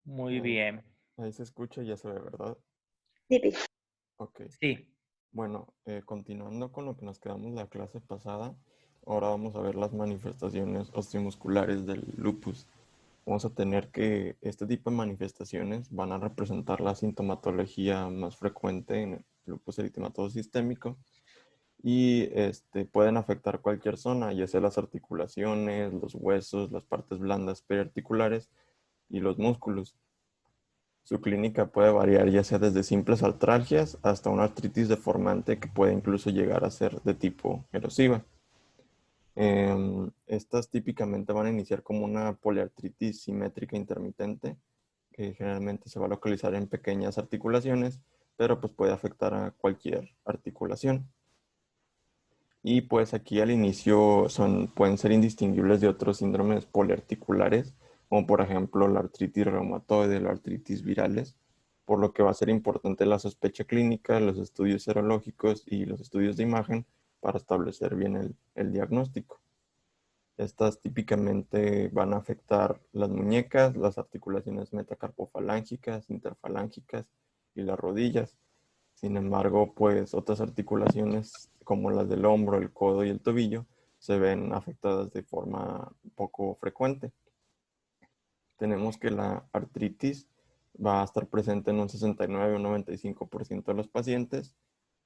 Muy Ahí, bien. ahí se escucha y ya se ve, ¿verdad? Sí, Ok. Sí. Bueno, continuando con lo que nos quedamos la clase pasada, ahora vamos a ver las manifestaciones osteomusculares del lupus. Vamos a tener que este tipo de manifestaciones van a representar la sintomatología más frecuente en el lupus eritematoso sistémico y pueden afectar cualquier zona, ya sea las articulaciones, los huesos, las partes blandas periarticulares y los músculos. Su clínica puede variar ya sea desde simples artralgias hasta una artritis deformante que puede incluso llegar a ser de tipo erosiva. Estas típicamente van a iniciar como una poliartritis simétrica intermitente, que generalmente se va a localizar en pequeñas articulaciones, pero pues puede afectar a cualquier articulación. Y pues aquí al inicio pueden ser indistinguibles de otros síndromes poliarticulares, como por ejemplo la artritis reumatoide, la artritis virales, por lo que va a ser importante la sospecha clínica, los estudios serológicos y los estudios de imagen para establecer bien el diagnóstico. Estas típicamente van a afectar las muñecas, las articulaciones metacarpofalángicas, interfalángicas y las rodillas. Sin embargo, pues otras articulaciones como las del hombro, el codo y el tobillo se ven afectadas de forma poco frecuente. Tenemos que la artritis va a estar presente en un 69 o un 95% de los pacientes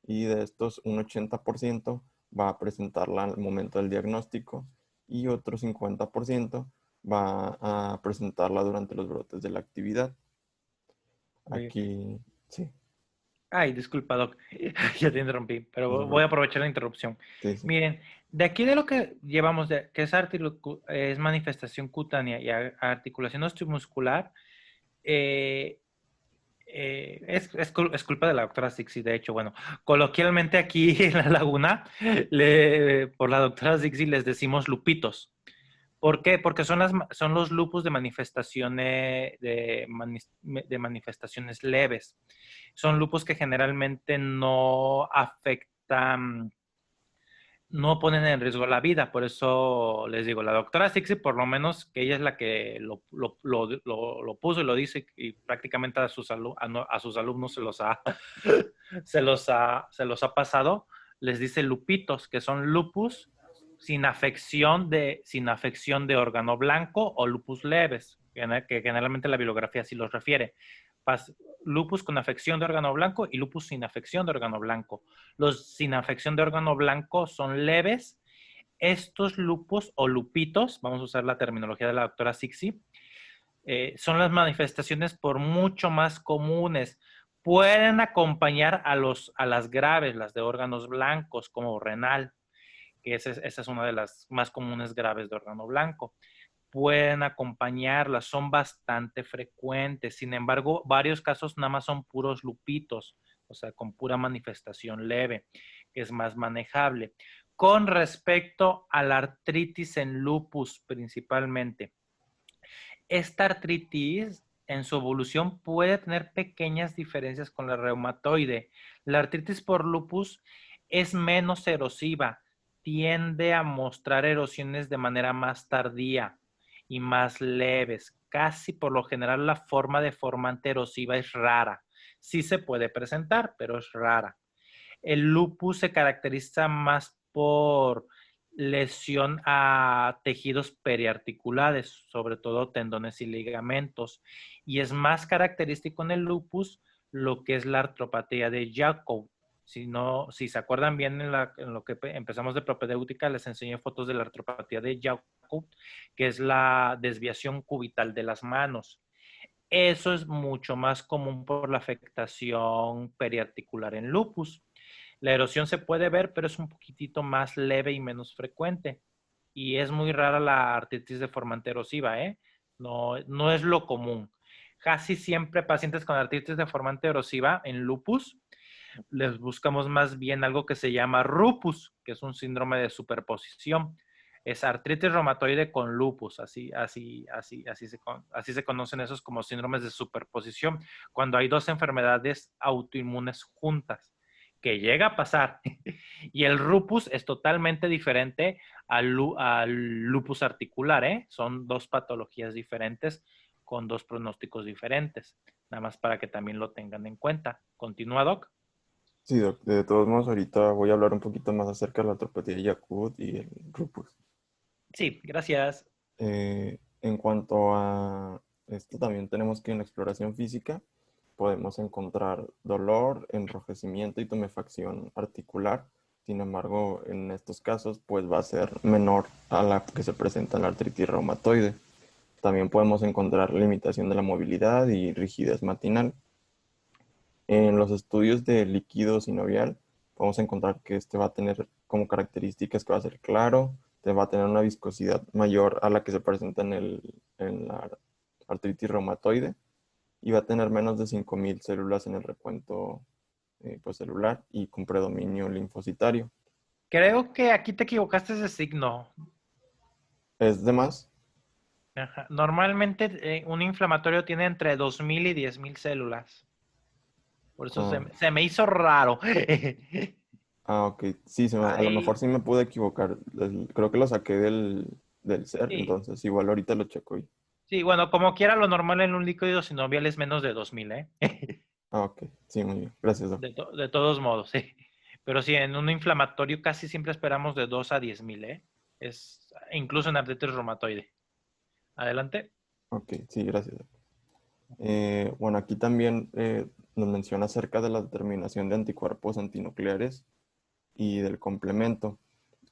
y de estos un 80% va a presentarla al momento del diagnóstico y otro 50% va a presentarla durante los brotes de la actividad. Muy bien. Aquí, sí, Ay, disculpa, Doc. Ya te interrumpí, no se pero voy a preocupe. aprovechar la interrupción. Sí, sí. Miren, de aquí de lo que llevamos, que es manifestación cutánea y articulación osteomuscular, eh, es culpa de la doctora Sixi, de hecho, bueno, coloquialmente aquí en La Laguna, por la doctora Sixi les decimos lupitos. ¿Por qué? Porque son los lupus de manifestaciones, de manifestaciones leves. Son lupus que generalmente no afectan, no ponen en riesgo la vida. Por eso les digo, la doctora Sixi, por lo menos que ella es la que lo puso y lo dice, y prácticamente a sus alumnos se los ha pasado, les dice lupitos, que son lupus sin afección de órgano blanco o lupus leves, que generalmente la bibliografía sí los refiere. Lupus con afección de órgano blanco y lupus sin afección de órgano blanco. Los sin afección de órgano blanco son leves. Estos lupus o lupitos, vamos a usar la terminología de la doctora Sixi, son las manifestaciones por mucho más comunes. Pueden acompañar a las graves, las de órganos blancos, como renal, que esa es una de las más comunes graves de órgano blanco. Pueden acompañarlas, son bastante frecuentes. Sin embargo, varios casos nada más son puros lupitos, o sea, con pura manifestación leve, que es más manejable. Con respecto a la artritis en lupus principalmente, esta artritis en su evolución puede tener pequeñas diferencias con la reumatoide. La artritis por lupus es menos erosiva, tiende a mostrar erosiones de manera más tardía y más leves. Casi por lo general la forma deformante erosiva es rara. Sí se puede presentar, pero es rara. El lupus se caracteriza más por lesión a tejidos periarticulares, sobre todo tendones y ligamentos, y es más característico en el lupus lo que es la artropatía de Jacob. Si se acuerdan bien en lo que empezamos de propedéutica, les enseñé fotos de la artropatía de Jacob, que es la desviación cubital de las manos. Eso es mucho más común por la afectación periarticular en lupus. La erosión se puede ver, pero es un poquitito más leve y menos frecuente. Y es muy rara la artritis deformante erosiva, ¿eh? No, no es lo común. Casi siempre pacientes con artritis deformante erosiva en lupus, les buscamos más bien algo que se llama rupus, que es un síndrome de superposición. Es artritis reumatoide con lupus, así se conocen esos como síndromes de superposición, cuando hay dos enfermedades autoinmunes juntas, que llega a pasar. Y el lupus es totalmente diferente al lupus articular, ¿eh? Son dos patologías diferentes con dos pronósticos diferentes. Nada más para que también lo tengan en cuenta. ¿Continúa, Doc? Sí, doc, de todos modos, ahorita voy a hablar un poquito más acerca de la artropatía de Yakult y el lupus. Sí, gracias. En cuanto a esto, también tenemos que en la exploración física podemos encontrar dolor, enrojecimiento y tumefacción articular. Sin embargo, en estos casos, pues va a ser menor a la que se presenta en la artritis reumatoide. También podemos encontrar limitación de la movilidad y rigidez matinal. En los estudios de líquido sinovial, vamos a encontrar que este va a tener como características que va a ser claro, te va a tener una viscosidad mayor a la que se presenta en la artritis reumatoide y va a tener menos de 5.000 células en el recuento pues, celular y con predominio linfocitario. Creo que aquí te equivocaste de signo. Es de más. Ajá. Normalmente un inflamatorio tiene entre 2.000 y 10.000 células. Por eso Ah, se me hizo raro. ok. Sí, a lo mejor Ay, sí me pude equivocar. Creo que lo saqué del ser, sí. entonces igual ahorita lo checo. Sí, bueno, como quiera, lo normal en un líquido sinovial es menos de 2.000, ¿eh? Ok. Sí, muy bien. Gracias, doc. De todos modos, sí. Pero sí, en un inflamatorio casi siempre esperamos de 2 a 10.000, ¿eh? Es incluso en artritis reumatoide. Adelante. Ok, sí, gracias, doc. Bueno, aquí también nos menciona acerca de la determinación de anticuerpos antinucleares y del complemento,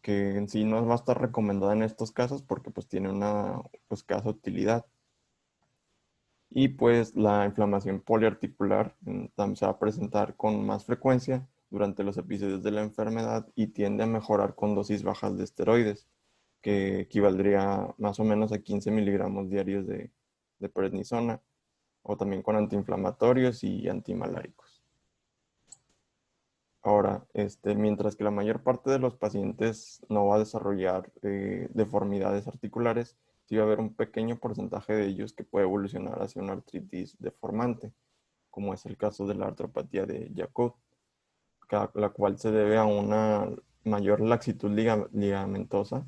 que en sí no va a estar recomendada en estos casos porque pues tiene una pues, escasa utilidad. Y pues la inflamación poliarticular también se va a presentar con más frecuencia durante los episodios de la enfermedad y tiende a mejorar con dosis bajas de esteroides, que equivaldría más o menos a 15 miligramos diarios de prednisona, o también con antiinflamatorios y antimaláricos. Ahora, mientras que la mayor parte de los pacientes no va a desarrollar deformidades articulares, sí va a haber un pequeño porcentaje de ellos que puede evolucionar hacia una artritis deformante, como es el caso de la artropatía de Charcot, la cual se debe a una mayor laxitud ligamentosa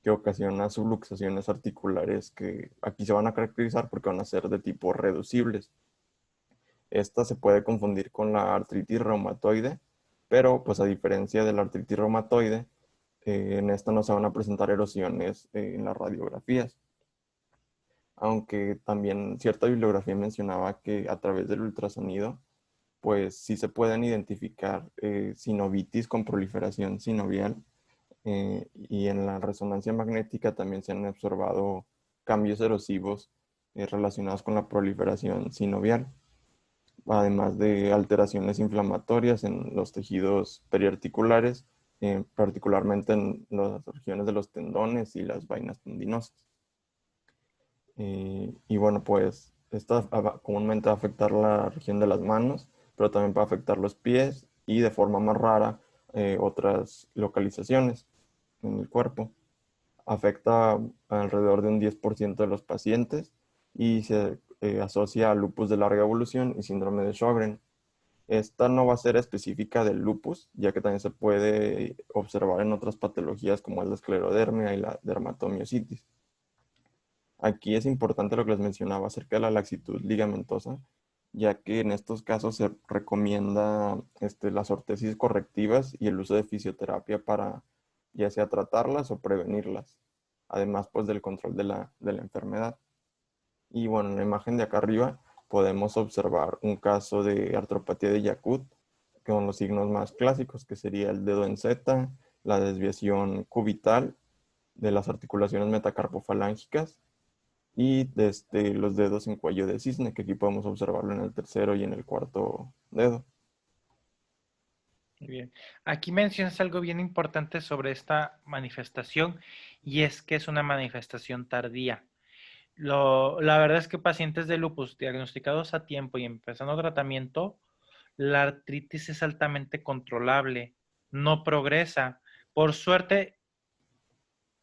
que ocasiona subluxaciones articulares que aquí se van a caracterizar porque van a ser de tipo reducibles. Esta se puede confundir con la artritis reumatoide, pero pues a diferencia de la artritis reumatoide, en esta no se van a presentar erosiones en las radiografías. Aunque también cierta bibliografía mencionaba que a través del ultrasonido, pues sí se pueden identificar sinovitis con proliferación sinovial y en la resonancia magnética también se han observado cambios erosivos relacionados con la proliferación sinovial, además de alteraciones inflamatorias en los tejidos periarticulares, particularmente en las regiones de los tendones y las vainas tendinosas. Y bueno, pues esta comúnmente va a afectar la región de las manos, pero también va a afectar los pies y de forma más rara otras localizaciones en el cuerpo. Afecta alrededor de un 10% de los pacientes y se asocia a lupus de larga evolución y síndrome de Sjögren. Esta no va a ser específica del lupus, ya que también se puede observar en otras patologías como es la esclerodermia y la dermatomiositis. Aquí es importante lo que les mencionaba acerca de la laxitud ligamentosa, ya que en estos casos se recomienda las ortesis correctivas y el uso de fisioterapia para ya sea tratarlas o prevenirlas, además pues del control de la enfermedad. Y bueno, en la imagen de acá arriba podemos observar un caso de artropatía de Charcot con los signos más clásicos, que sería el dedo en Z, la desviación cubital de las articulaciones metacarpofalángicas y desde los dedos en cuello de cisne, que aquí podemos observarlo en el tercero y en el cuarto dedo. Muy bien. Aquí mencionas algo bien importante sobre esta manifestación y es que es una manifestación tardía. La verdad es que pacientes de lupus diagnosticados a tiempo y empezando tratamiento, la artritis es altamente controlable, no progresa. Por suerte,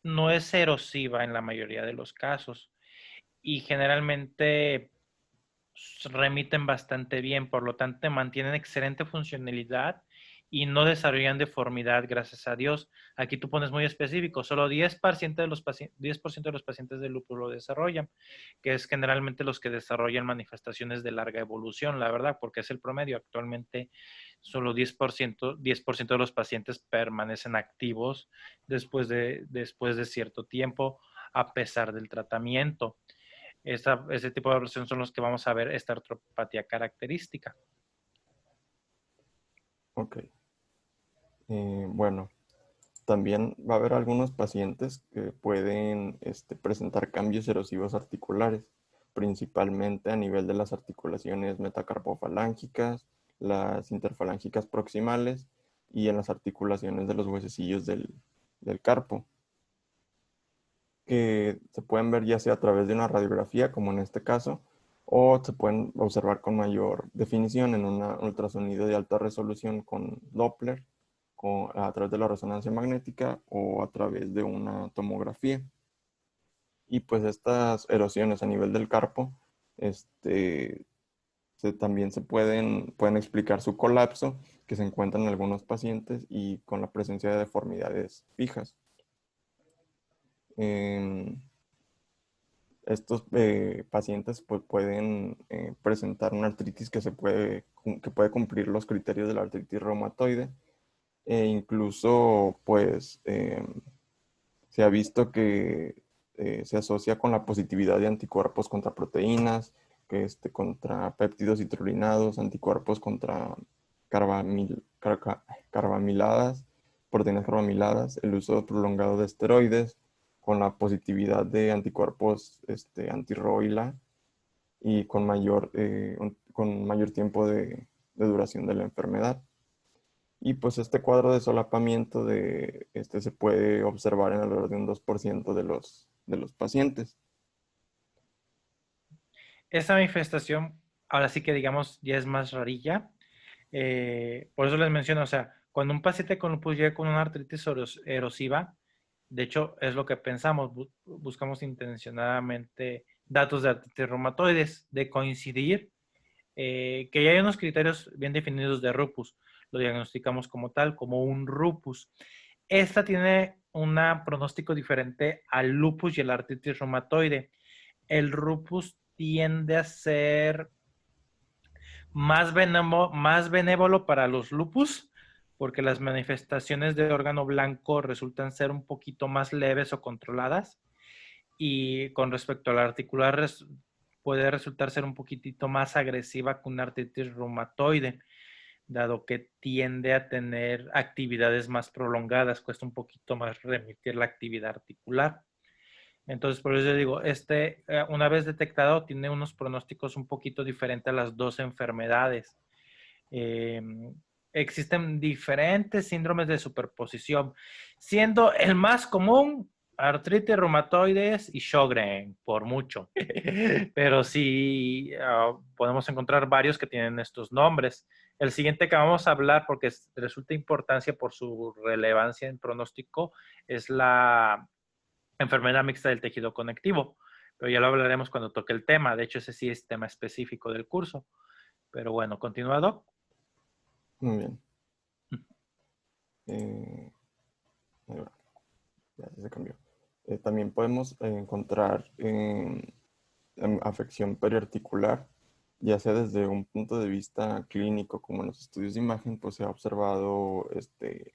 no es erosiva en la mayoría de los casos y generalmente remiten bastante bien, por lo tanto mantienen excelente funcionalidad y no desarrollan deformidad, gracias a Dios. Aquí tú pones muy específico, solo 10% de los pacientes, 10% de los pacientes de lupus lo desarrollan, que es generalmente los que desarrollan manifestaciones de larga evolución, la verdad, porque es el promedio. Actualmente solo 10% de los pacientes permanecen activos después de cierto tiempo, a pesar del tratamiento. Ese tipo de evolución son los que vamos a ver esta artropatía característica. Ok. Bueno, también va a haber algunos pacientes que pueden presentar cambios erosivos articulares, principalmente a nivel de las articulaciones metacarpofalángicas, las interfalángicas proximales y en las articulaciones de los huesecillos del carpo, que se pueden ver ya sea a través de una radiografía, como en este caso, o se pueden observar con mayor definición en un ultrasonido de alta resolución con Doppler, a través de la resonancia magnética o a través de una tomografía. Y pues estas erosiones a nivel del carpo también pueden explicar su colapso, que se encuentra en algunos pacientes y con la presencia de deformidades fijas. Estos pacientes pues, pueden presentar una artritis que puede cumplir los criterios de la artritis reumatoide, e incluso pues se ha visto que se asocia con la positividad de anticuerpos contra proteínas, contra péptidos citrulinados, anticuerpos contra carbamiladas, proteínas carbamiladas, el uso prolongado de esteroides, con la positividad de anticuerpos anti-ROILA y con mayor tiempo de duración de la enfermedad. Y pues este cuadro de solapamiento se puede observar en alrededor de un 2% de los pacientes. Esta manifestación, ahora sí que digamos, ya es más rarilla. Por eso les menciono, o sea, cuando un paciente con lupus llega con una artritis erosiva, de hecho, es lo que pensamos, buscamos intencionadamente datos de artritis reumatoides, de coincidir, que ya hay unos criterios bien definidos de lupus, lo diagnosticamos como tal, como un lupus. Esta tiene un pronóstico diferente al lupus y el artritis reumatoide. El lupus tiende a ser más benévolo para los lupus, porque las manifestaciones de órgano blanco resultan ser un poquito más leves o controladas. Y con respecto a la articular, puede resultar ser un poquitito más agresiva que una artritis reumatoide, dado que tiende a tener actividades más prolongadas, cuesta un poquito más remitir la actividad articular. Entonces, por eso yo digo, una vez detectado, tiene unos pronósticos un poquito diferentes a las dos enfermedades. Eh, Existen diferentes síndromes de superposición, siendo el más común artritis reumatoides y Sjögren, por mucho. Pero sí, podemos encontrar varios que tienen estos nombres. El siguiente que vamos a hablar, porque resulta importancia por su relevancia en pronóstico, es la enfermedad mixta del tejido conectivo. Pero ya lo hablaremos cuando toque el tema. De hecho, ese sí es tema específico del curso. Pero bueno, continuado. Muy bien. Eh, ya se cambió. También podemos encontrar afección periarticular, ya sea desde un punto de vista clínico, como en los estudios de imagen, pues se ha observado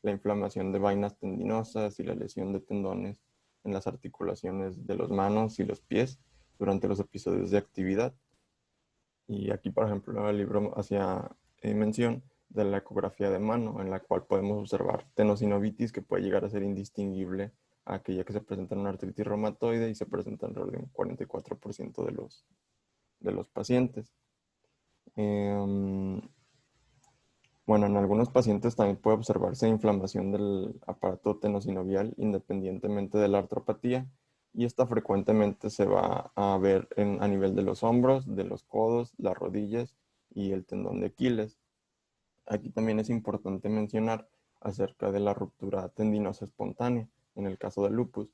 la inflamación de vainas tendinosas y la lesión de tendones en las articulaciones de las manos y los pies durante los episodios de actividad. Y aquí, por ejemplo, el libro hacía mención de la ecografía de mano, en la cual podemos observar tenosinovitis que puede llegar a ser indistinguible a aquella que se presenta en una artritis reumatoide y se presenta alrededor de un 44% de los pacientes. Bueno, en algunos pacientes también puede observarse inflamación del aparato tenosinovial independientemente de la artropatía, y esta frecuentemente se va a ver a nivel de los hombros, de los codos, las rodillas y el tendón de Aquiles. Aquí también es importante mencionar acerca de la ruptura tendinosa espontánea en el caso del lupus,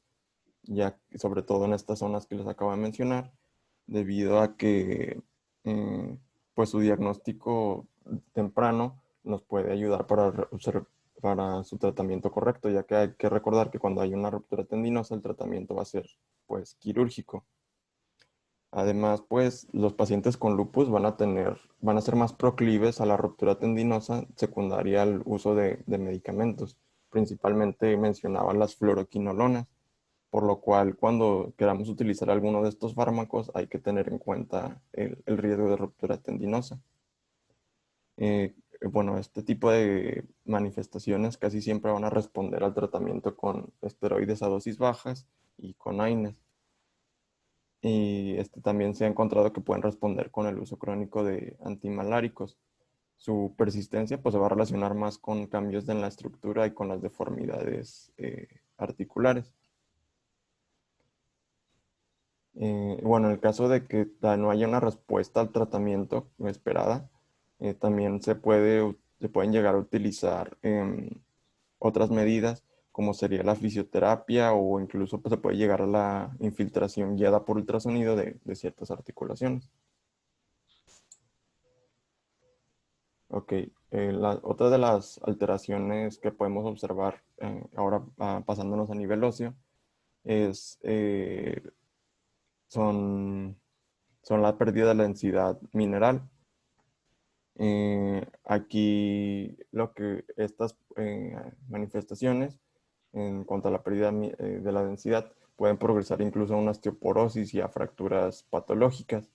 ya sobre todo en estas zonas que les acabo de mencionar, debido a que pues su diagnóstico temprano nos puede ayudar para su tratamiento correcto, ya que hay que recordar que cuando hay una ruptura tendinosa, el tratamiento va a ser pues quirúrgico. Además, pues los pacientes con lupus van a ser más proclives a la ruptura tendinosa secundaria al uso de medicamentos. Principalmente mencionaban las fluoroquinolonas, por lo cual cuando queramos utilizar alguno de estos fármacos hay que tener en cuenta el riesgo de ruptura tendinosa. Bueno, este tipo de manifestaciones casi siempre van a responder al tratamiento con esteroides a dosis bajas y con AINES. Y también se ha encontrado que pueden responder con el uso crónico de antimaláricos. Su persistencia pues, se va a relacionar más con cambios en la estructura y con las deformidades articulares. Bueno, en el caso de que no haya una respuesta al tratamiento esperada, también se pueden llegar a utilizar otras medidas, como sería la fisioterapia o incluso pues, se puede llegar a la infiltración guiada por ultrasonido de ciertas articulaciones. Ok, otra de las alteraciones que podemos observar ahora pasándonos a nivel óseo es, son, son la pérdida de la densidad mineral. Aquí estas manifestaciones en cuanto a la pérdida de la densidad pueden progresar incluso a una osteoporosis y a fracturas patológicas.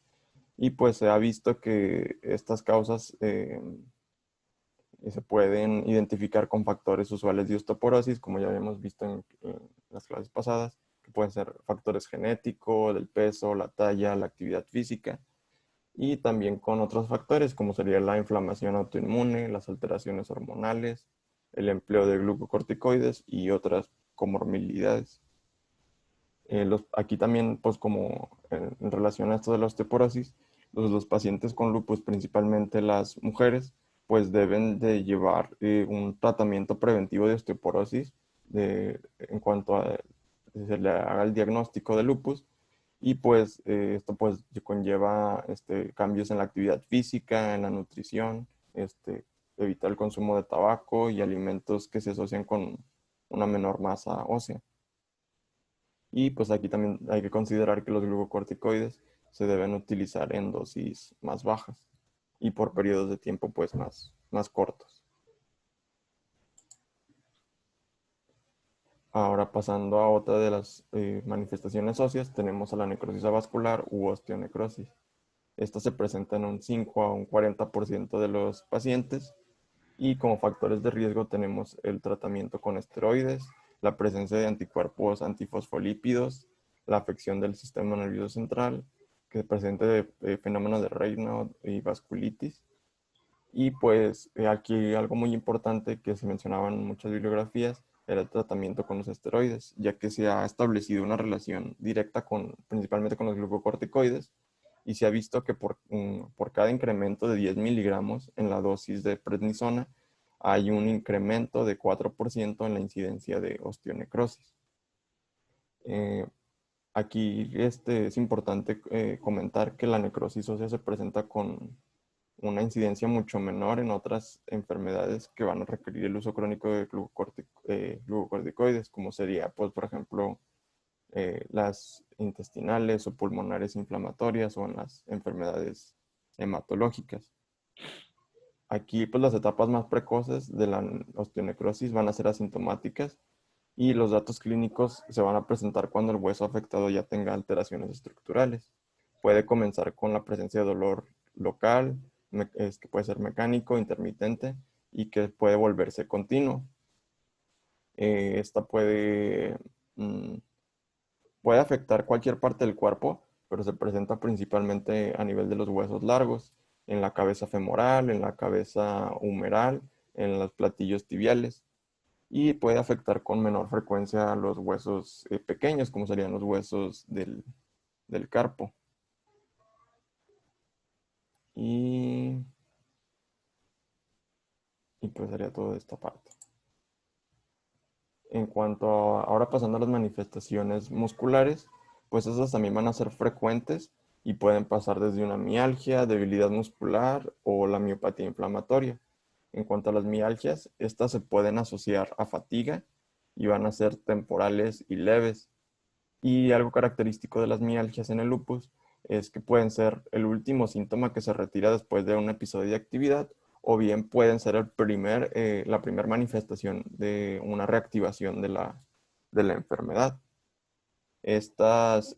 Y pues se ha visto que estas causas se pueden identificar con factores usuales de osteoporosis, como ya habíamos visto en las clases pasadas, que pueden ser factores genéticos, del peso, la talla, la actividad física, y también con otros factores como sería la inflamación autoinmune, las alteraciones hormonales, el empleo de glucocorticoides y otras comorbilidades. Aquí también, pues como en relación a esto de la osteoporosis, los pacientes con lupus, principalmente las mujeres, pues deben de llevar un tratamiento preventivo de osteoporosis en cuanto a se le haga el diagnóstico de lupus. Y pues esto pues conlleva cambios en la actividad física, en la nutrición, evitar el consumo de tabaco y alimentos que se asocian con una menor masa ósea. Y pues aquí también hay que considerar que los glucocorticoides se deben utilizar en dosis más bajas y por periodos de tiempo pues más cortos. Ahora pasando a otra de las manifestaciones óseas, tenemos a la necrosis avascular u osteonecrosis. Esta se presenta en un 5 a un 40% de los pacientes y como factores de riesgo tenemos el tratamiento con esteroides, la presencia de anticuerpos antifosfolípidos, la afección del sistema nervioso central, que presente fenómenos de Raynaud y vasculitis. Y pues aquí algo muy importante que se mencionaba en muchas bibliografías era el tratamiento con los esteroides, ya que se ha establecido una relación directa principalmente con los glucocorticoides, y se ha visto que por cada incremento de 10 miligramos en la dosis de prednisona hay un incremento de 4% en la incidencia de osteonecrosis. Aquí es importante comentar que la necrosis ósea se presenta con una incidencia mucho menor en otras enfermedades que van a requerir el uso crónico de glucocorticoides, como sería, pues, por ejemplo, las intestinales o pulmonares inflamatorias o en las enfermedades hematológicas. Aquí, pues, las etapas más precoces de la osteonecrosis van a ser asintomáticas y los datos clínicos se van a presentar cuando el hueso afectado ya tenga alteraciones estructurales. Puede comenzar con la presencia de dolor local, que puede ser mecánico, intermitente y que puede volverse continuo. Esta puede afectar cualquier parte del cuerpo, pero se presenta principalmente a nivel de los huesos largos, en la cabeza femoral, en la cabeza humeral, en los platillos tibiales, y puede afectar con menor frecuencia a los huesos pequeños, como serían los huesos del carpo. Y pues sería todo de esta parte. En cuanto ahora pasando a las manifestaciones musculares, pues esas también van a ser frecuentes y pueden pasar desde una mialgia, debilidad muscular o la miopatía inflamatoria. En cuanto a las mialgias, estas se pueden asociar a fatiga y van a ser temporales y leves. Y algo característico de las mialgias en el lupus es que pueden ser el último síntoma que se retira después de un episodio de actividad, o bien pueden ser la primera manifestación de una reactivación de la enfermedad. Estas,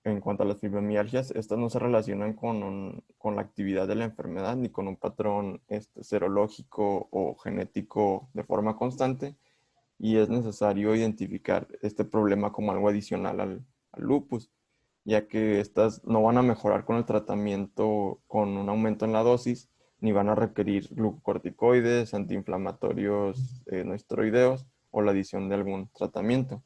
en cuanto a las fibromialgias, estas no se relacionan con la actividad de la enfermedad ni con un patrón serológico o genético de forma constante, y es necesario identificar este problema como algo adicional al lupus, ya que estas no van a mejorar con el tratamiento con un aumento en la dosis, ni van a requerir glucocorticoides, antiinflamatorios no esteroideos o la adición de algún tratamiento.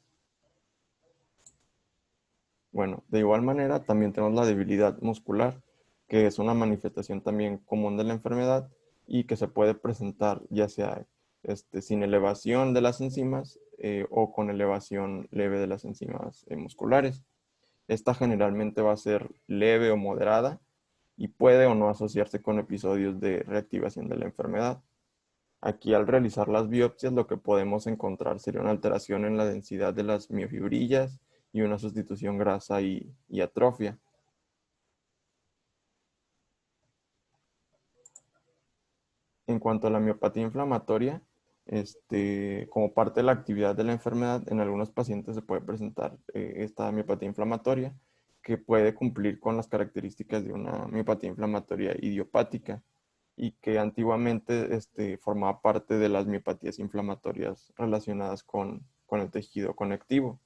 Bueno, de igual manera también tenemos la debilidad muscular, que es una manifestación también común de la enfermedad y que se puede presentar ya sea sin elevación de las enzimas o con elevación leve de las enzimas musculares. Esta generalmente va a ser leve o moderada y puede o no asociarse con episodios de reactivación de la enfermedad. Aquí, al realizar las biopsias, lo que podemos encontrar sería una alteración en la densidad de las miofibrillas y una sustitución grasa y atrofia. En cuanto a la miopatía inflamatoria, como parte de la actividad de la enfermedad, en algunos pacientes se puede presentar esta miopatía inflamatoria, que puede cumplir con las características de una miopatía inflamatoria idiopática y que antiguamente formaba parte de las miopatías inflamatorias relacionadas con el tejido conectivo.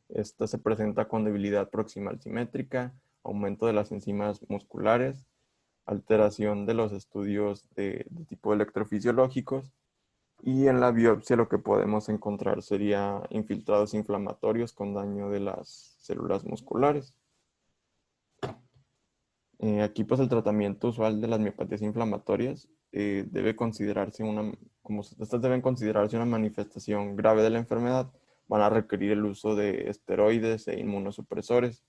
Esta se presenta con debilidad proximal simétrica, aumento de las enzimas musculares, alteración de los estudios de tipo electrofisiológicos, y en la biopsia lo que podemos encontrar sería infiltrados inflamatorios con daño de las células musculares. Aquí pues el tratamiento usual de las miopatías inflamatorias debe considerarse estas deben considerarse una manifestación grave de la enfermedad, van a requerir el uso de esteroides e inmunosupresores.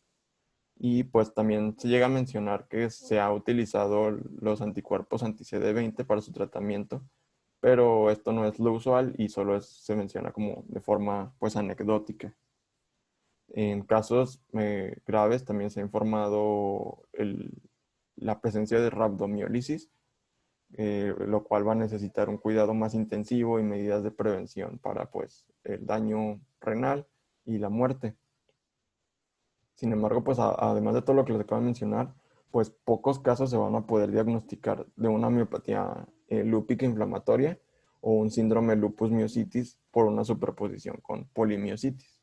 Y pues también se llega a mencionar que se ha utilizado los anticuerpos anti-CD20 para su tratamiento, pero esto no es lo usual y solo se menciona como de forma pues anecdótica. En casos graves también se ha informado la presencia de rabdomiólisis, lo cual va a necesitar un cuidado más intensivo y medidas de prevención para pues el daño renal y la muerte. Sin embargo, pues además de todo lo que les acabo de mencionar, pues pocos casos se van a poder diagnosticar de una miopatía lúpica inflamatoria o un síndrome lupus miositis por una superposición con polimiositis.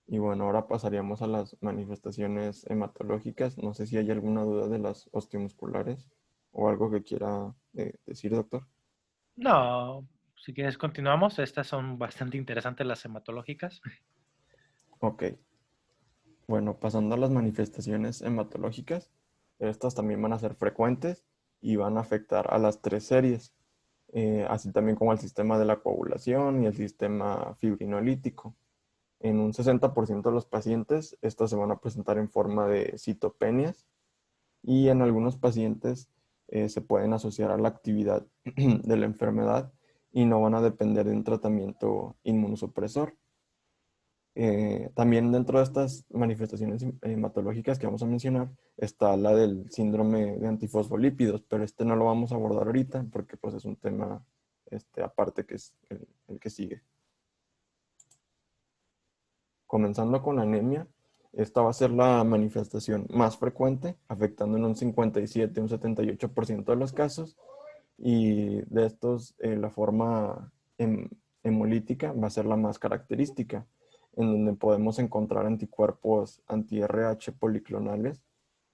Y bueno, ahora pasaríamos a las manifestaciones hematológicas. No sé si hay alguna duda de las osteomusculares o algo que quiera decir, doctor. No, si quieres continuamos. Estas son bastante interesantes las hematológicas. Ok. Bueno, pasando a las manifestaciones hematológicas, estas también van a ser frecuentes y van a afectar a las tres series, así también como al sistema de la coagulación y el sistema fibrinolítico. En un 60% de los pacientes, estas se van a presentar en forma de citopenias, y en algunos pacientes se pueden asociar a la actividad de la enfermedad y no van a depender de un tratamiento inmunosupresor. También dentro de estas manifestaciones hematológicas que vamos a mencionar está la del síndrome de antifosfolípidos, pero este no lo vamos a abordar ahorita porque pues es un tema aparte, que es el que sigue. Comenzando con anemia, esta va a ser la manifestación más frecuente, afectando en un 57, un 78% de los casos, y de estos la forma hemolítica va a ser la más característica, en donde podemos encontrar anticuerpos anti-RH policlonales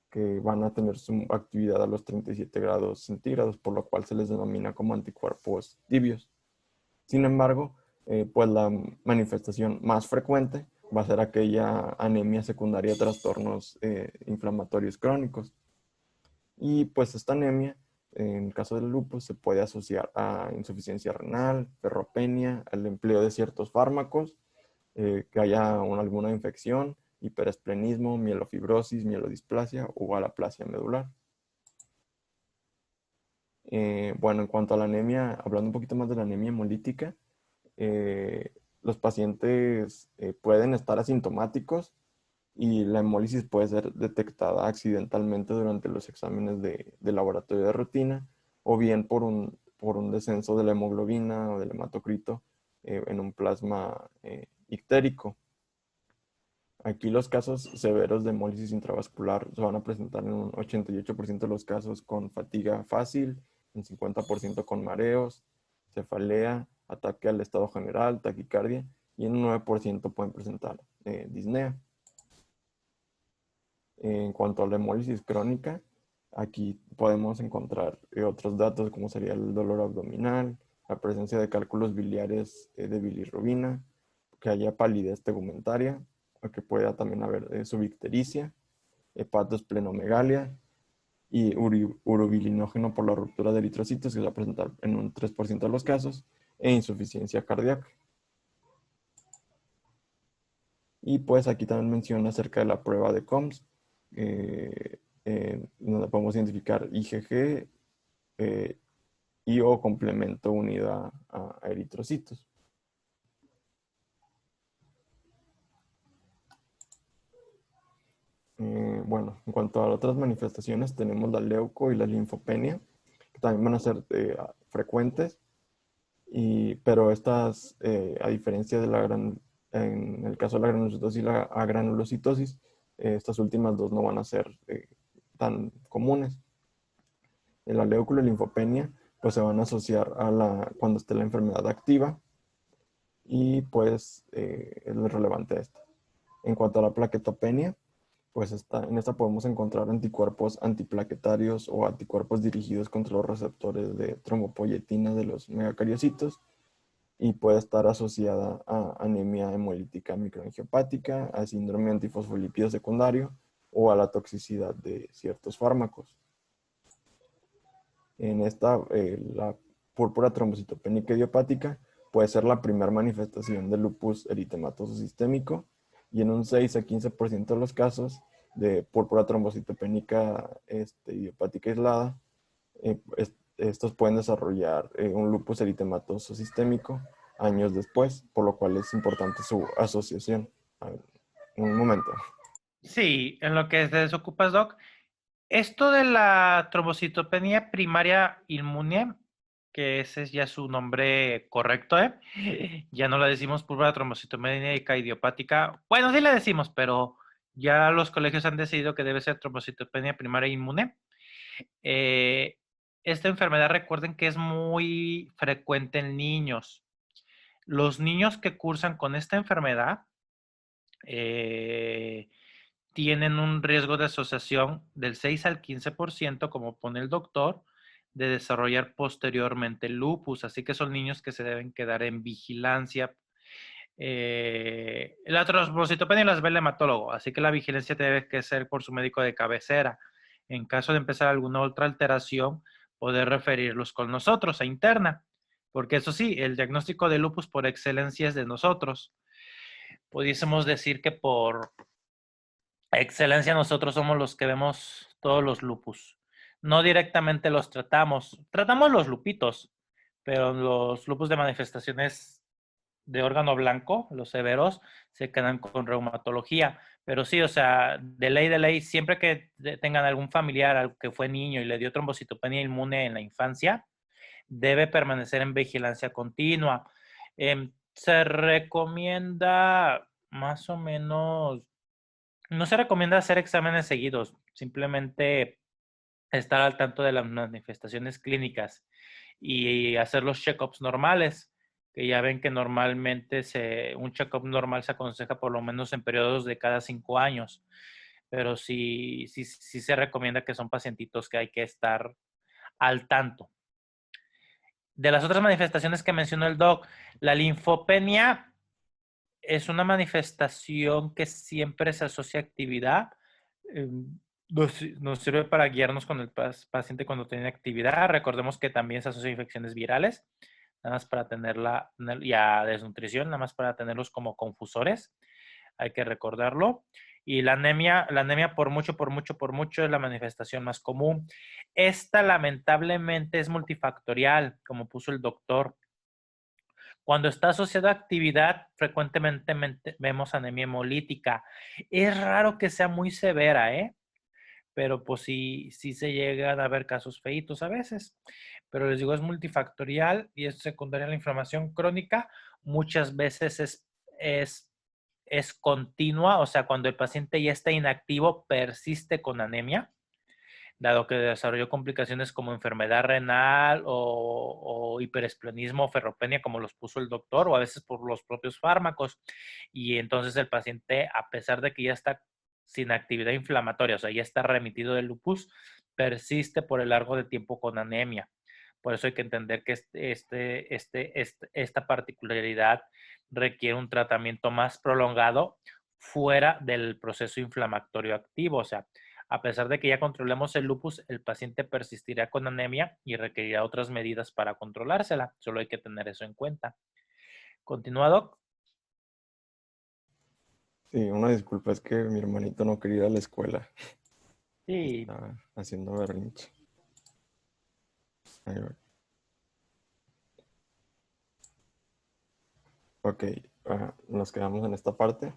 que van a tener su actividad a los 37 grados centígrados, por lo cual se les denomina como anticuerpos tibios. Sin embargo, pues la manifestación más frecuente va a ser aquella anemia secundaria de trastornos inflamatorios crónicos. Y pues esta anemia, en el caso del lupus, se puede asociar a insuficiencia renal, ferropenia, al empleo de ciertos fármacos, que haya alguna infección, hiperesplenismo, mielofibrosis, mielodisplasia o alaplasia medular. Bueno, en cuanto a la anemia, hablando un poquito más de la anemia hemolítica, los pacientes pueden estar asintomáticos y la hemólisis puede ser detectada accidentalmente durante los exámenes de laboratorio de rutina o bien por un descenso de la hemoglobina o del hematocrito en un plasma ictérico. Aquí los casos severos de hemólisis intravascular se van a presentar en un 88% de los casos con fatiga fácil, en 50% con mareos, cefalea, ataque al estado general, taquicardia, y en un 9% pueden presentar disnea. En cuanto a la hemólisis crónica, aquí podemos encontrar otros datos como sería el dolor abdominal, la presencia de cálculos biliares de bilirrubina, que haya palidez tegumentaria, o que pueda también haber subictericia, hepatosplenomegalia y urobilinógeno por la ruptura de eritrocitos, que se va a presentar en un 3% de los casos, e insuficiencia cardíaca. Y pues aquí también menciona acerca de la prueba de COMS, donde podemos identificar IgG y o complemento unido a eritrocitos. Bueno, en cuanto a otras manifestaciones, tenemos la leuco y la linfopenia, que también van a ser frecuentes, pero estas, a diferencia de en el caso de la granulocitosis y la agranulocitosis, estas últimas dos no van a ser tan comunes. En la leuco y la linfopenia, pues se van a asociar cuando esté la enfermedad activa, y pues es lo relevante esta. En cuanto a la plaquetopenia, pues en esta podemos encontrar anticuerpos antiplaquetarios o anticuerpos dirigidos contra los receptores de trombopoyetina de los megacariocitos, y puede estar asociada a anemia hemolítica microangiopática, a síndrome antifosfolípido secundario o a la toxicidad de ciertos fármacos. En esta, la púrpura trombocitopénica idiopática puede ser la primera manifestación de lupus eritematoso sistémico, y en un 6 a 15% de los casos de púrpura trombocitopénica idiopática aislada, estos pueden desarrollar un lupus eritematoso sistémico años después, por lo cual es importante su asociación. A ver, un momento. Sí, en lo que te desocupas, Doc. Esto de la trombocitopenia primaria inmune, que ese es ya su nombre correcto, ¿eh? Ya no le decimos púrpura trombocitopenia idiopática. Bueno, sí le decimos, pero ya los colegios han decidido que debe ser trombocitopenia primaria inmune. Esta enfermedad, recuerden que es muy frecuente en niños. Los niños que cursan con esta enfermedad tienen un riesgo de asociación del 6 al 15%, como pone el doctor, de desarrollar posteriormente lupus. Así que son niños que se deben quedar en vigilancia. La trombocitopenia las ve el hematólogo, así que la vigilancia debe que ser por su médico de cabecera. En caso de empezar alguna otra alteración, poder referirlos con nosotros a interna, porque eso sí, el diagnóstico de lupus por excelencia es de nosotros. Pudiésemos decir que por excelencia nosotros somos los que vemos todos los lupus. No directamente los tratamos. Tratamos los lupitos, pero los lupus de manifestaciones de órgano blanco, los severos, se quedan con reumatología. Pero sí, o sea, de ley, siempre que tengan algún familiar que fue niño y le dio trombocitopenia inmune en la infancia, debe permanecer en vigilancia continua. Se recomienda más o menos, no se recomienda hacer exámenes seguidos, simplemente estar al tanto de las manifestaciones clínicas y hacer los check-ups normales, que ya ven que normalmente un check-up normal se aconseja por lo menos en periodos de cada 5 años, pero sí se recomienda que son pacientitos que hay que estar al tanto. De las otras manifestaciones que mencionó el doc, la linfopenia es una manifestación que siempre se asocia a actividad. Nos sirve para guiarnos con el paciente cuando tiene actividad. Recordemos que también se asocia a infecciones virales, nada más para tenerla, y a desnutrición, nada más para tenerlos como confusores. Hay que recordarlo. Y la anemia por mucho es la manifestación más común. Esta lamentablemente es multifactorial, como puso el doctor. Cuando está asociada a actividad, frecuentemente vemos anemia hemolítica. Es raro que sea muy severa, ¿eh? Pero pues sí se llegan a ver casos feitos a veces. Pero les digo, es multifactorial y es secundaria a la inflamación crónica. Muchas veces es, es continua, o sea, cuando el paciente ya está inactivo, persiste con anemia, dado que desarrolló complicaciones como enfermedad renal o hiperesplenismo o ferropenia, como los puso el doctor, o a veces por los propios fármacos. Y entonces el paciente, a pesar de que ya está sin actividad inflamatoria, o sea, ya está remitido del lupus, persiste por el largo de tiempo con anemia. Por eso hay que entender que esta particularidad requiere un tratamiento más prolongado fuera del proceso inflamatorio activo. O sea, a pesar de que ya controlemos el lupus, el paciente persistirá con anemia y requerirá otras medidas para controlársela. Solo hay que tener eso en cuenta. ¿Continúa, Doc? Sí, una disculpa, es que mi hermanito no quería ir a la escuela. Sí. Estaba haciendo berrinche. Ahí va. Ok, nos quedamos en esta parte.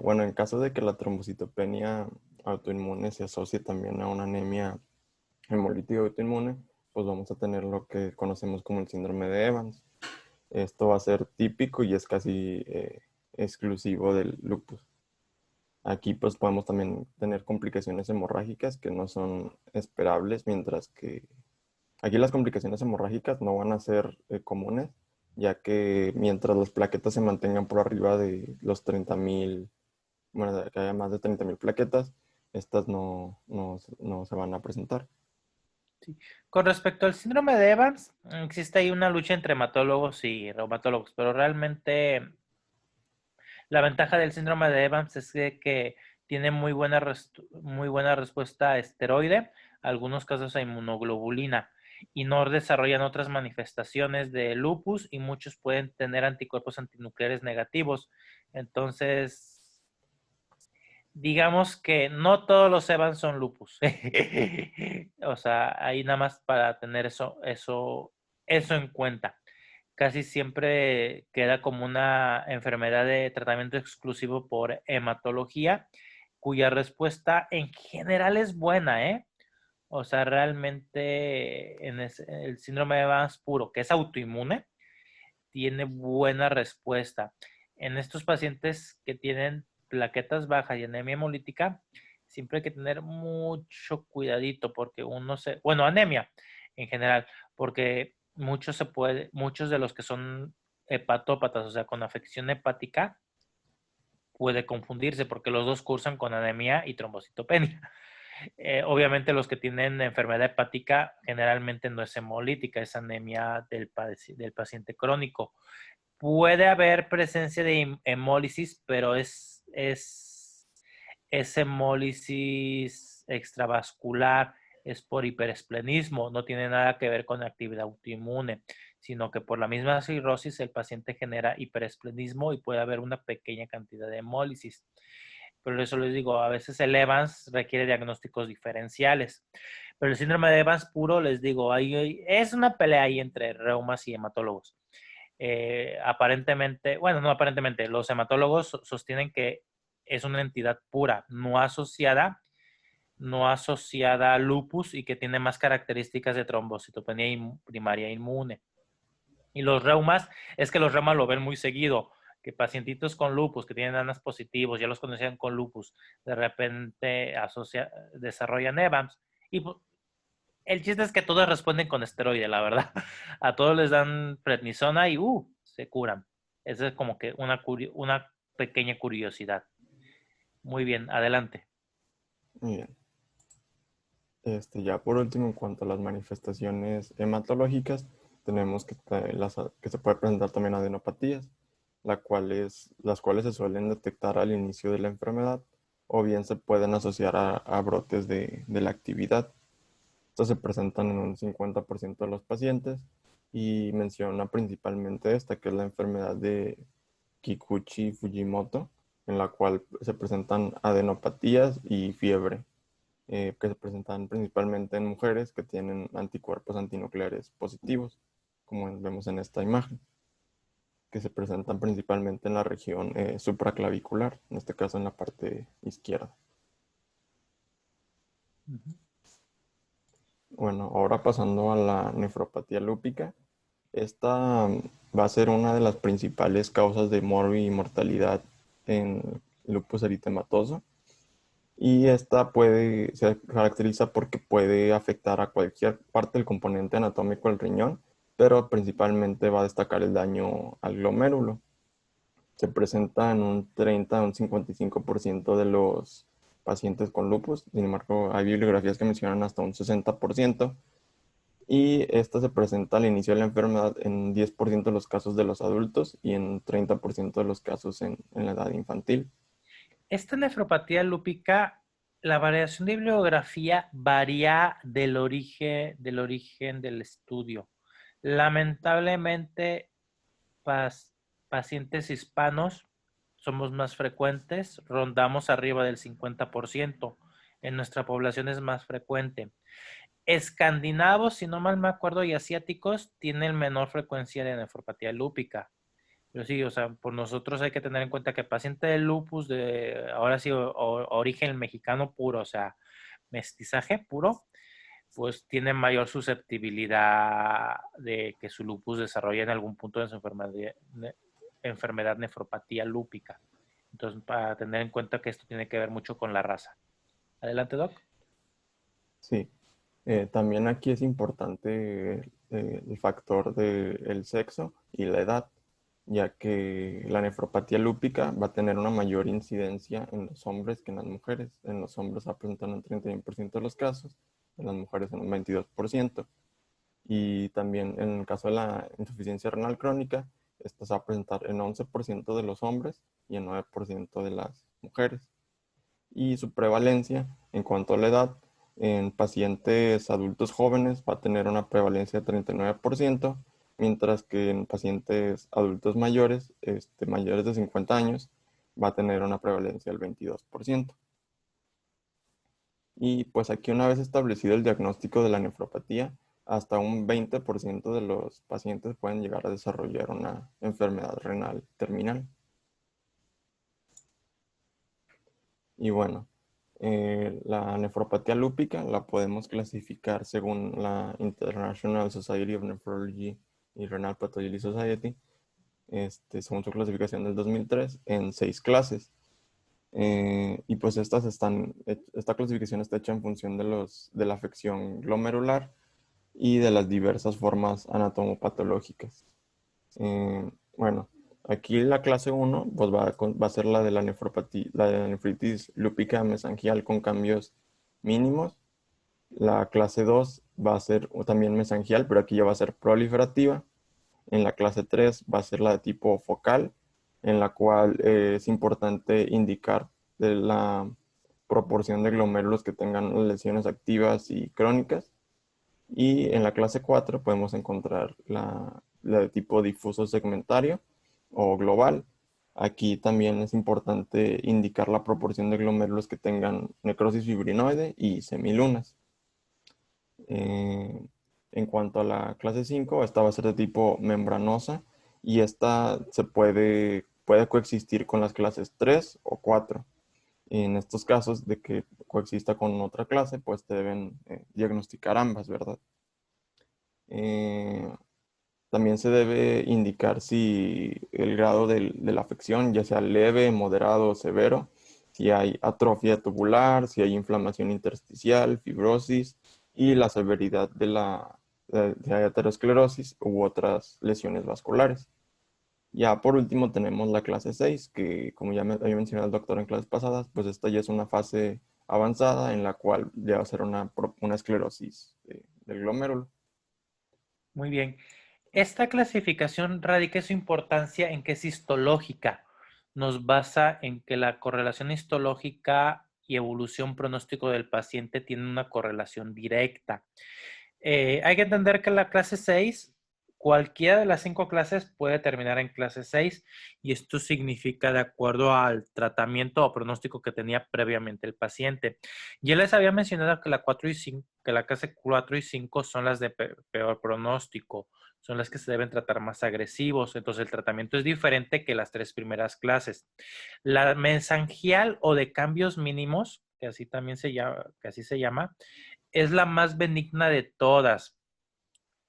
Bueno, en caso de que la trombocitopenia autoinmune se asocie también a una anemia hemolítica autoinmune, pues vamos a tener lo que conocemos como el síndrome de Evans. Esto va a ser típico y es casi exclusivo del lupus. Aquí pues podemos también tener complicaciones hemorrágicas que no son esperables, mientras que aquí las complicaciones hemorrágicas no van a ser comunes, ya que mientras las plaquetas se mantengan por arriba de los 30.000, bueno, que haya más de 30.000 plaquetas, estas no se van a presentar. Sí. Con respecto al síndrome de Evans, existe ahí una lucha entre hematólogos y reumatólogos, pero realmente la ventaja del síndrome de Evans es que tiene muy buena respuesta a esteroide, algunos casos a inmunoglobulina, y no desarrollan otras manifestaciones de lupus y muchos pueden tener anticuerpos antinucleares negativos. Entonces, digamos que no todos los Evans son lupus. O sea, ahí nada más para tener eso en cuenta. Casi siempre queda como una enfermedad de tratamiento exclusivo por hematología, cuya respuesta en general es buena, ¿eh? O sea, realmente el síndrome de Evans puro, que es autoinmune, tiene buena respuesta. En estos pacientes que tienen plaquetas bajas y anemia hemolítica, siempre hay que tener mucho cuidadito porque bueno, anemia en general, porque muchos de los que son hepatópatas, o sea, con afección hepática, puede confundirse porque los dos cursan con anemia y trombocitopenia. Obviamente los que tienen enfermedad hepática generalmente no es hemolítica, es anemia del paciente crónico. Puede haber presencia de hemólisis, pero es hemólisis extravascular, es por hiperesplenismo, no tiene nada que ver con actividad autoinmune, sino que por la misma cirrosis el paciente genera hiperesplenismo y puede haber una pequeña cantidad de hemólisis. Pero eso les digo, a veces el Evans requiere diagnósticos diferenciales. Pero el síndrome de Evans puro, les digo, es una pelea ahí entre reumas y hematólogos. Aparentemente, bueno, no aparentemente, los hematólogos sostienen que es una entidad pura, no asociada a lupus y que tiene más características de trombocitopenia primaria inmune. Y los reumas, es que los reumas lo ven muy seguido, que pacientitos con lupus, que tienen ANAS positivos, ya los conocían con lupus, de repente desarrollan Evans. Y el chiste es que todos responden con esteroide, la verdad. A todos les dan prednisona y se curan. Esa es como que una pequeña curiosidad. Muy bien, adelante. Muy bien. Ya por último, en cuanto a las manifestaciones hematológicas, tenemos que se puede presentar también adenopatías, las cuales se suelen detectar al inicio de la enfermedad o bien se pueden asociar a brotes de la actividad. Estos se presentan en un 50% de los pacientes y menciona principalmente esta, que es la enfermedad de Kikuchi-Fujimoto, en la cual se presentan adenopatías y fiebre, que se presentan principalmente en mujeres que tienen anticuerpos antinucleares positivos, como vemos en esta imagen, que se presentan principalmente en la región supraclavicular, en este caso en la parte izquierda. Bueno, ahora pasando a la nefropatía lúpica, esta va a ser una de las principales causas de y mortalidad en lupus eritematoso. Y esta se caracteriza porque puede afectar a cualquier parte del componente anatómico del riñón, pero principalmente va a destacar el daño al glomérulo. Se presenta en un 30 a un 55% de los pacientes con lupus. Sin embargo, hay bibliografías que mencionan hasta un 60%. Y esta se presenta al inicio de la enfermedad en 10% de los casos de los adultos y en 30% de los casos en la edad infantil. Esta nefropatía lúpica, la variación de bibliografía varía del origen del estudio. Lamentablemente, pacientes hispanos somos más frecuentes, rondamos arriba del 50%. En nuestra población es más frecuente. Escandinavos, si no mal me acuerdo, y asiáticos tienen menor frecuencia de nefropatía lúpica. Pero sí, o sea, por nosotros hay que tener en cuenta que el paciente de lupus, ahora sí, origen mexicano puro, o sea, mestizaje puro, pues tiene mayor susceptibilidad de que su lupus desarrolle en algún punto de su enfermedad nefropatía lúpica. Entonces, para tener en cuenta que esto tiene que ver mucho con la raza. Adelante, Doc. Sí, también aquí es importante el factor del sexo y la edad, ya que la nefropatía lúpica va a tener una mayor incidencia en los hombres que en las mujeres. En los hombres va a presentar en un 31% de los casos, en las mujeres en un 22%. Y también en el caso de la insuficiencia renal crónica, esta se va a presentar en 11% de los hombres y en 9% de las mujeres. Y su prevalencia en cuanto a la edad, en pacientes adultos jóvenes va a tener una prevalencia de 39%, mientras que en pacientes adultos mayores, mayores de 50 años, va a tener una prevalencia del 22%. Y pues aquí una vez establecido el diagnóstico de la nefropatía, hasta un 20% de los pacientes pueden llegar a desarrollar una enfermedad renal terminal. Y bueno, la nefropatía lúpica la podemos clasificar según la International Society of Nephrology y Renal Pathology Society, según su clasificación del 2003, en 6 clases. Y pues esta clasificación está hecha en función de la afección glomerular y de las diversas formas anatomopatológicas. Bueno, aquí la clase 1 pues va a ser la de la nefritis lúpica mesangial con cambios mínimos. La clase 2 va a ser también mesangial, pero aquí ya va a ser proliferativa. En la clase 3 va a ser la de tipo focal, en la cual es importante indicar de la proporción de glomérulos que tengan lesiones activas y crónicas. Y en la clase 4 podemos encontrar la de tipo difuso segmentario o global. Aquí también es importante indicar la proporción de glomérulos que tengan necrosis fibrinoide y semilunas. En cuanto a la clase 5, esta va a ser de tipo membranosa y esta puede coexistir con las clases 3 o 4. En estos casos de que coexista con otra clase, pues te deben diagnosticar ambas, ¿verdad? También se debe indicar si el grado de la afección, ya sea leve, moderado o severo, si hay atrofia tubular, si hay inflamación intersticial, fibrosis y la severidad de aterosclerosis u otras lesiones vasculares. Ya por último tenemos la clase 6, que como ya había mencionado el doctor en clases pasadas, pues esta ya es una fase avanzada en la cual ya va a ser una esclerosis del glomérulo. Muy bien. Esta clasificación radica su importancia en que es histológica. Nos basa en que la correlación histológica y evolución pronóstico del paciente tienen una correlación directa. Hay que entender que la clase 6 Cualquiera de las 5 clases puede terminar en clase 6 y esto significa de acuerdo al tratamiento o pronóstico que tenía previamente el paciente. Ya les había mencionado que la 4 y 5, que la clase 4 y 5 son las de peor pronóstico, son las que se deben tratar más agresivos, entonces el tratamiento es diferente que las 3 primeras clases. La mesangial o de cambios mínimos, que así también se llama, es la más benigna de todas.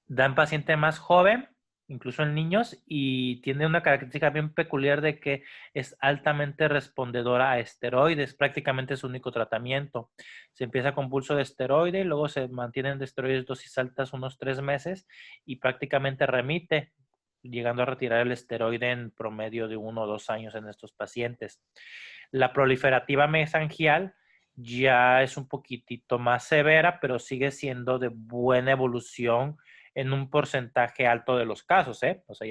Da en paciente más joven, incluso en niños, y tiene una característica bien peculiar de que es altamente respondedora a esteroides, prácticamente es su único tratamiento. Se empieza con pulso de esteroide, luego se mantienen de esteroides dosis altas unos 3 meses y prácticamente remite, llegando a retirar el esteroide en promedio de 1 o 2 años en estos pacientes. La proliferativa mesangial ya es un poquitito más severa, pero sigue siendo de buena evolución en un porcentaje alto de los casos, ¿eh? O sea,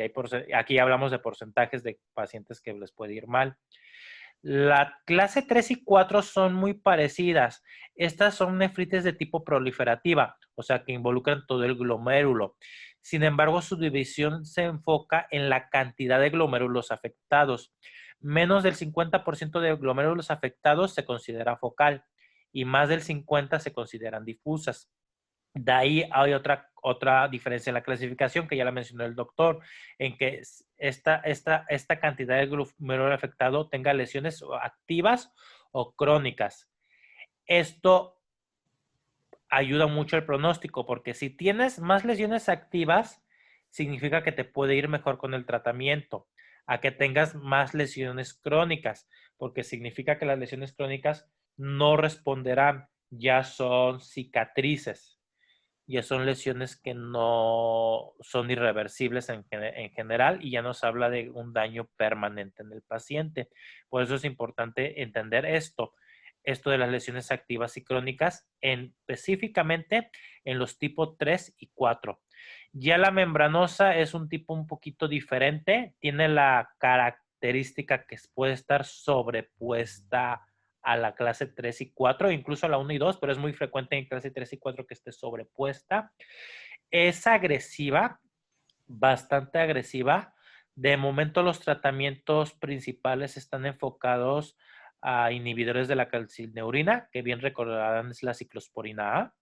aquí hablamos de porcentajes de pacientes que les puede ir mal. La clase 3 y 4 son muy parecidas. Estas son nefritis de tipo proliferativa, o sea, que involucran todo el glomérulo. Sin embargo, su división se enfoca en la cantidad de glomérulos afectados. Menos del 50% de glomérulos afectados se considera focal y más del 50% se consideran difusas. De ahí hay otra diferencia en la clasificación que ya la mencionó el doctor, en que esta cantidad de glomérulo afectado tenga lesiones activas o crónicas. Esto ayuda mucho al pronóstico porque si tienes más lesiones activas, significa que te puede ir mejor con el tratamiento, a que tengas más lesiones crónicas, porque significa que las lesiones crónicas no responderán, ya son cicatrices. Ya son lesiones que no son irreversibles en general y ya nos habla de un daño permanente en el paciente. Por eso es importante entender esto de las lesiones activas y crónicas, específicamente en los tipos 3 y 4. Ya la membranosa es un tipo un poquito diferente, tiene la característica que puede estar sobrepuesta a la clase 3 y 4, incluso a la 1 y 2, pero es muy frecuente en clase 3 y 4 que esté sobrepuesta. Es agresiva, bastante agresiva. De momento los tratamientos principales están enfocados a inhibidores de la calcineurina, que bien recordarán es la ciclosporina A.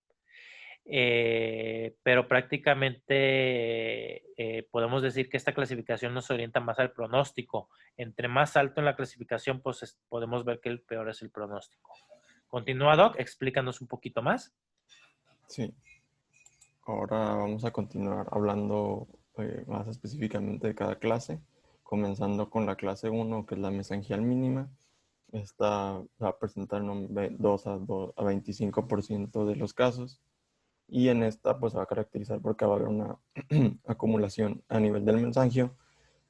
Pero prácticamente podemos decir que esta clasificación nos orienta más al pronóstico. Entre más alto en la clasificación, pues podemos ver que el peor es el pronóstico. Continúa, Doc, explícanos un poquito más. Sí, ahora vamos a continuar hablando más específicamente de cada clase, comenzando con la clase 1, que es la mesangial mínima. Esta va a presentar en 2 a 25% de los casos. Y en esta pues se va a caracterizar porque va a haber una acumulación a nivel del mesangio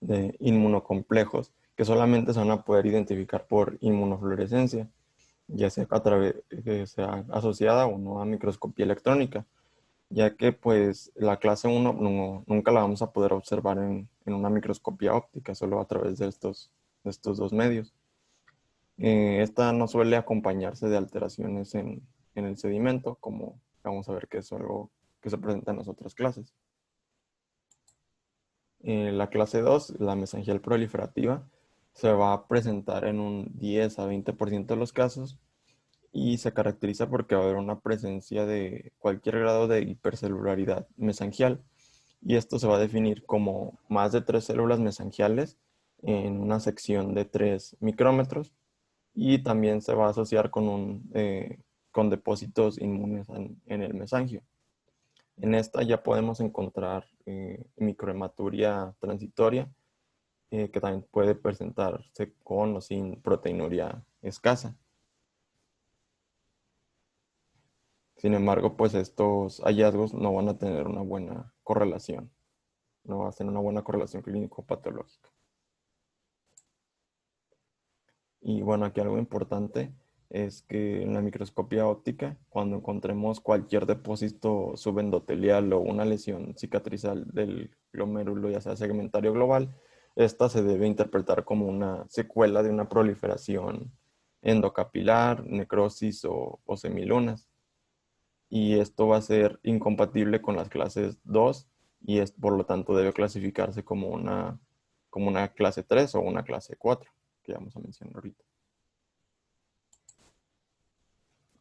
de inmunocomplejos que solamente se van a poder identificar por inmunofluorescencia, ya sea a través que sea asociada o no a microscopía electrónica, ya que pues la clase 1 nunca la vamos a poder observar en una microscopía óptica, solo a través de estos dos medios. Esta no suele acompañarse de alteraciones en el sedimento, como vamos a ver que es algo que se presenta en las otras clases. La clase 2, la mesangial proliferativa, se va a presentar en un 10 a 20% de los casos y se caracteriza porque va a haber una presencia de cualquier grado de hipercelularidad mesangial, y esto se va a definir como más de 3 células mesangiales en una sección de 3 micrómetros, y también se va a asociar con depósitos inmunes en el mesangio. En esta ya podemos encontrar microhematuria transitoria, que también puede presentarse con o sin proteinuria escasa. Sin embargo, pues estos hallazgos no van a tener una buena correlación, no va a ser una buena correlación clínico-patológica. Y bueno, aquí algo importante es que en la microscopía óptica, cuando encontremos cualquier depósito subendotelial o una lesión cicatrizal del glomérulo, ya sea segmentario global, esta se debe interpretar como una secuela de una proliferación endocapilar, necrosis o semilunas. Y esto va a ser incompatible con las clases 2 y es, por lo tanto debe clasificarse como una clase 3 o una clase 4, que vamos a mencionar ahorita.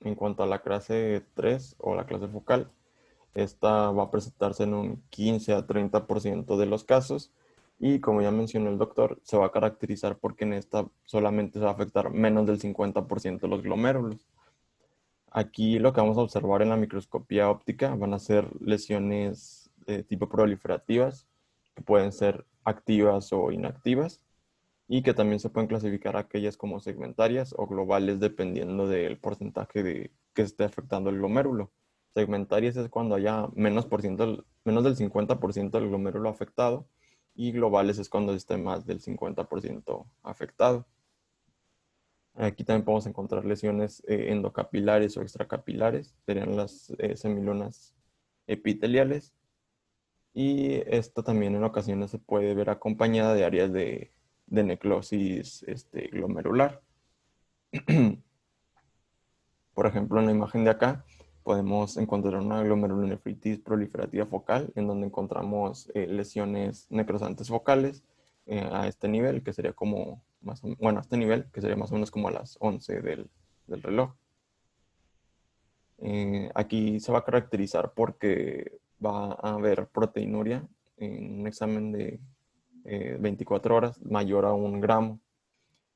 En cuanto a la clase 3 o la clase focal, esta va a presentarse en un 15 a 30% de los casos y, como ya mencionó el doctor, se va a caracterizar porque en esta solamente se va a afectar menos del 50% de los glomérulos. Aquí lo que vamos a observar en la microscopía óptica van a ser lesiones de tipo proliferativas, que pueden ser activas o inactivas, y que también se pueden clasificar aquellas como segmentarias o globales dependiendo del porcentaje de que esté afectando el glomérulo. Segmentarias es cuando haya menos del 50% del glomérulo afectado, y globales es cuando esté más del 50% afectado. Aquí también podemos encontrar lesiones endocapilares o extracapilares, serían las semilunas epiteliales, y esta también en ocasiones se puede ver acompañada de áreas de necrosis glomerular. Por ejemplo, en la imagen de acá podemos encontrar una glomerulonefritis proliferativa focal, en donde encontramos lesiones necrosantes focales a este nivel, que sería como, bueno, a este nivel, que sería más o menos como a las 11 del reloj. Aquí se va a caracterizar porque va a haber proteinuria en un examen de 24 horas mayor a 1 gramo.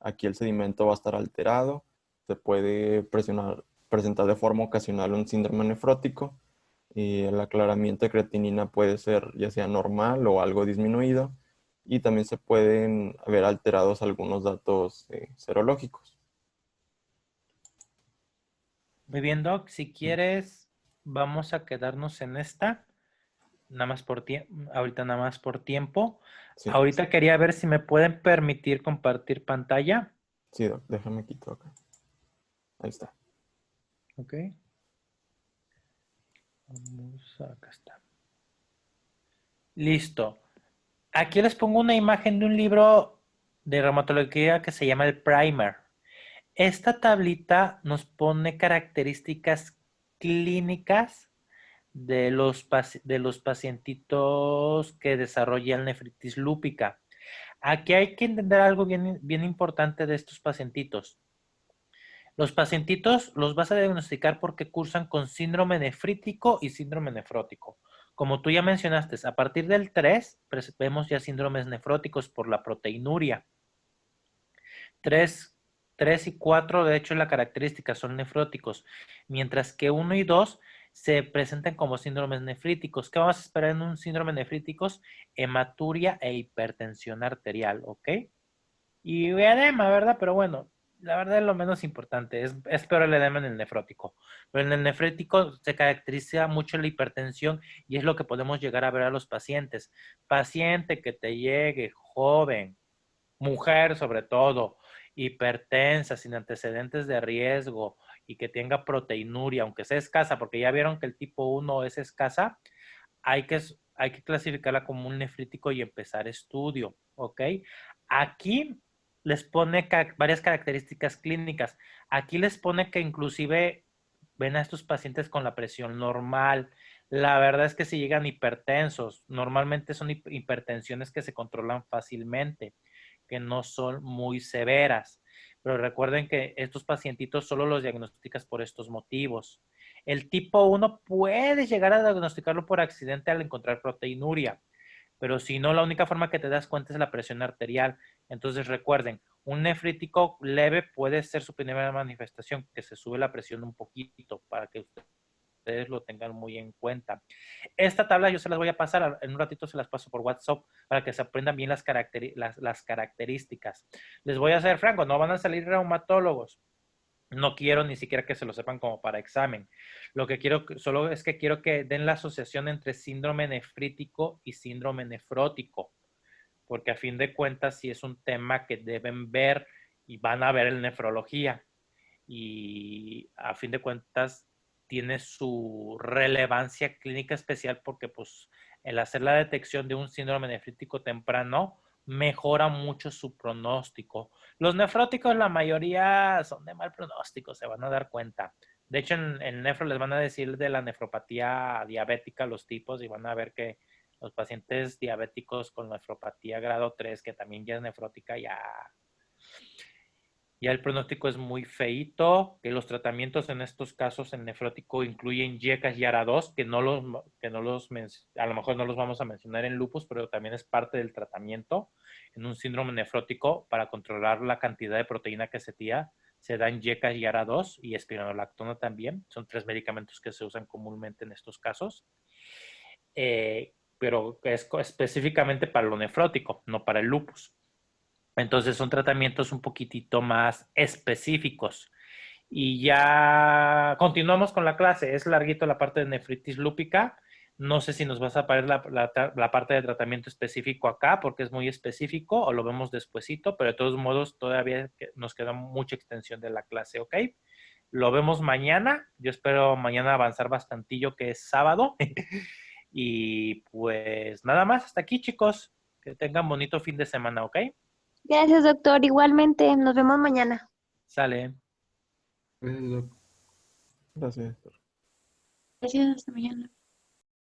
Aquí el sedimento va a estar alterado, se puede presentar de forma ocasional un síndrome nefrótico, y el aclaramiento de creatinina puede ser ya sea normal o algo disminuido, y también se pueden ver alterados algunos datos serológicos. Muy bien, Doc. Si quieres, vamos a quedarnos en esta, nada más por tiempo, ahorita nada más por tiempo. Sí, Ahorita quería ver si me pueden permitir compartir pantalla. sí, Doc, déjame quitar acá. Ahí está. Ok. Vamos, acá está. Listo. Aquí les pongo una imagen de un libro de reumatología que se llama el Primer. Esta tablita nos pone características clínicas de los pacientitos que desarrollan nefritis lúpica. Aquí hay que entender algo bien, bien importante de estos pacientitos. Los pacientitos los vas a diagnosticar porque cursan con síndrome nefrítico y síndrome nefrótico. Como tú ya mencionaste, a partir del 3 vemos ya síndromes nefróticos por la proteinuria. 3, 3 y 4, de hecho, la característica son nefróticos, mientras que 1 y 2 se presentan como síndromes nefríticos. ¿Qué vamos a esperar en un síndrome nefríticos? Hematuria e hipertensión arterial, ¿ok? Y edema, ¿verdad? Pero bueno, la verdad es lo menos importante. Es peor el edema en el nefrótico. Pero en el nefrítico se caracteriza mucho la hipertensión y es lo que podemos llegar a ver a los pacientes. Paciente que te llegue joven, mujer sobre todo, hipertensa, sin antecedentes de riesgo y que tenga proteinuria, aunque sea escasa, porque ya vieron que el tipo 1 es escasa, hay que clasificarla como un nefrítico y empezar estudio, ¿ok? Aquí les pone varias características clínicas. Aquí les pone que inclusive ven a estos pacientes con la presión normal. La verdad es que si llegan hipertensos, normalmente son hipertensiones que se controlan fácilmente, que no son muy severas. Pero recuerden que estos pacientitos solo los diagnosticas por estos motivos. El tipo 1 puedes llegar a diagnosticarlo por accidente al encontrar proteinuria, pero si no, la única forma que te das cuenta es la presión arterial. Entonces recuerden, un nefrítico leve puede ser su primera manifestación, que se sube la presión un poquito para que ustedes lo tengan muy en cuenta. Esta tabla yo se las voy a pasar, en un ratito se las paso por WhatsApp para que se aprendan bien las características. Les voy a ser franco, no van a salir reumatólogos. No quiero ni siquiera que se lo sepan como para examen. Lo que quiero solo es que quiero que den la asociación entre síndrome nefrítico y síndrome nefrótico, porque a fin de cuentas sí es un tema que deben ver y van a ver en nefrología. Y a fin de cuentas tiene su relevancia clínica especial porque pues el hacer la detección de un síndrome nefrítico temprano mejora mucho su pronóstico. Los nefróticos, la mayoría son de mal pronóstico, se van a dar cuenta. De hecho, en nefro les van a decir de la nefropatía diabética los tipos y van a ver que Los pacientes diabéticos con nefropatía grado 3, que también ya es nefrótica, ya el pronóstico es muy feíto, que los tratamientos en estos casos en nefrótico incluyen YECAS y ARA2, a lo mejor no los vamos a mencionar en lupus, pero también es parte del tratamiento. En un síndrome nefrótico, para controlar la cantidad de proteína que se tira, se dan YECAS y ARA2 y espironolactona también. Son 3 medicamentos que se usan comúnmente en estos casos. Pero es específicamente para lo nefrótico, no para el lupus. Entonces son tratamientos un poquitito más específicos. Y ya continuamos con la clase. Es larguito la parte de nefritis lúpica. No sé si nos vas a poner la parte de tratamiento específico acá, porque es muy específico, o lo vemos despuesito, pero de todos modos todavía nos queda mucha extensión de la clase, ¿ok? Lo vemos mañana. Yo espero mañana avanzar bastantillo, que es sábado. Y pues nada más, hasta aquí, chicos. Que tengan bonito fin de semana, ¿ok? Gracias, doctor. Igualmente, nos vemos mañana. Sale. Gracias. Gracias, hasta mañana.